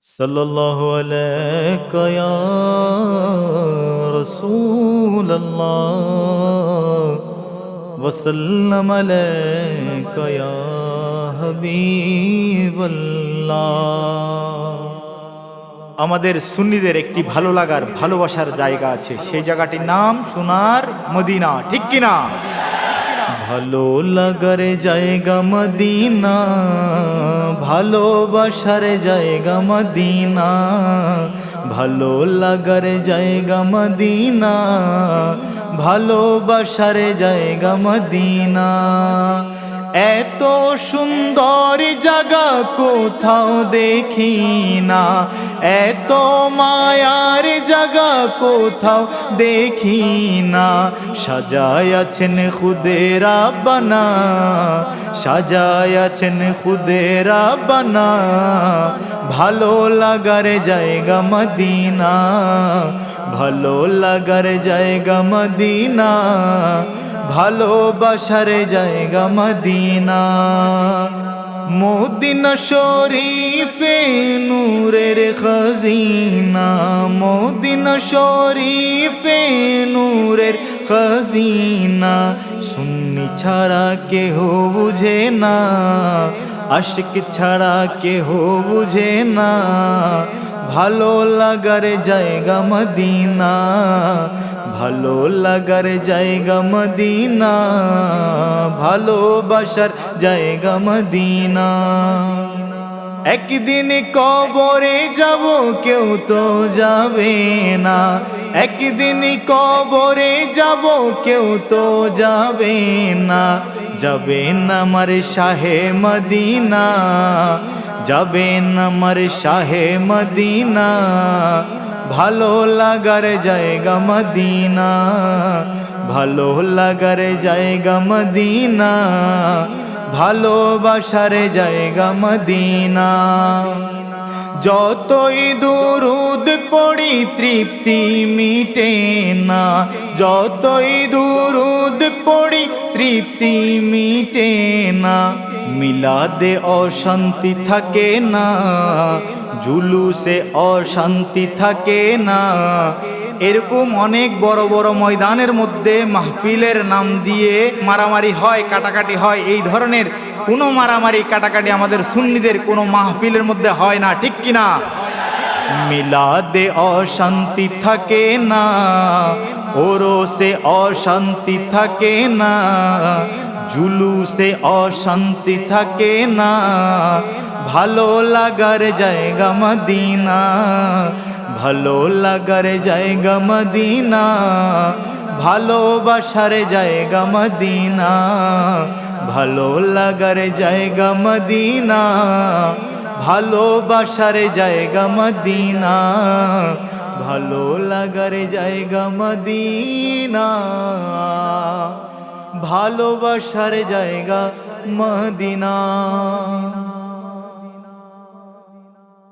सल्लल्लाहु अलैका या रसूल अल्लाह वसल्लम अलैका या हबीब अल्लाह। আমাদের সুন্নিদের একটি ভালো লাগার ভালোবাসার জায়গা আছে, সেই জায়গাটির নাম সোনার মদিনা, ঠিক কিনা? ভালো লাগার জায়গা মদিনা, ভালোবাসার জায়গা মদিনা, ভালো লাগার জায়গা মদিনা, ভালোবাসার জায়গা মদিনা। এত সুন্দর জায়গা কোথাও দেখি না, এত মায়ার জায়গা কোথাও দেখি না। সাজায়াছেন খুদে রাব্বানা, সাজায়াছেন খুদে রাব্বানা, ভালো লাগার জায়গা মদিনা, ভালো লাগার জায়গা মদিনা, ভালোবাসার জায়গা মদিনা। মদিনা শরীফে নূরের খাজিনা, মদিনা শরীফে নূরের খাজিনা। সুন্নি ছাড়া কেহ বুঝে না, আশিক ছাড়া কেহ বুঝে না, ভালো লাগার জায়গা মদিনা, ভালো লাগার জায়গা মদিনা, ভালোবাসার জায়গা মদিনা। একদিন কবরে যাব কেউ তো যাবে না, একদিন কবরে যাব কেউ তো যাবে না। যাবেন আমার শাহে মদিনা, যাবেন আমার শাহে মদিনা, ভালো লাগার জায়গা মদিনা, ভালো লাগার জায়গা মদিনা, ভালোবাসার জায়গা মদিনা। যতই দুরুদ পড়ি তৃপ্তি মিটে না, যতই দুরুদ পড়ি তৃপ্তি মিটে না। মিলাদে অশান্তি থাকে না, জুলুসে অশান্তি থাকে না। এরকম অনেক বড় বড় ময়দানের মধ্যে মাহফিলের নাম দিয়ে মারামারি হয়, কাটাকাটি হয়। এই ধরনের কোনো মারামারি কাটাকাটি আমাদের সুন্নিদের কোনো মাহফিলের মধ্যে হয় না, ঠিক কিনা? মিলাদে অশান্তি থাকে না, ওরসে অশান্তি থাকে না, জুলুসে অশান্তি থাকে না। ভালো লাগার জায়গা মদিনা, ভালো লাগার জায়গা মদিনা, ভালোবাসার জায়গা মদিনা, ভালো লাগার জায়গা মদিনা, ভালোবাসার জায়গা মদিনা, ভালো লাগার জায়গা মদিনা, ভালোবাসার জায়গা মদিনা।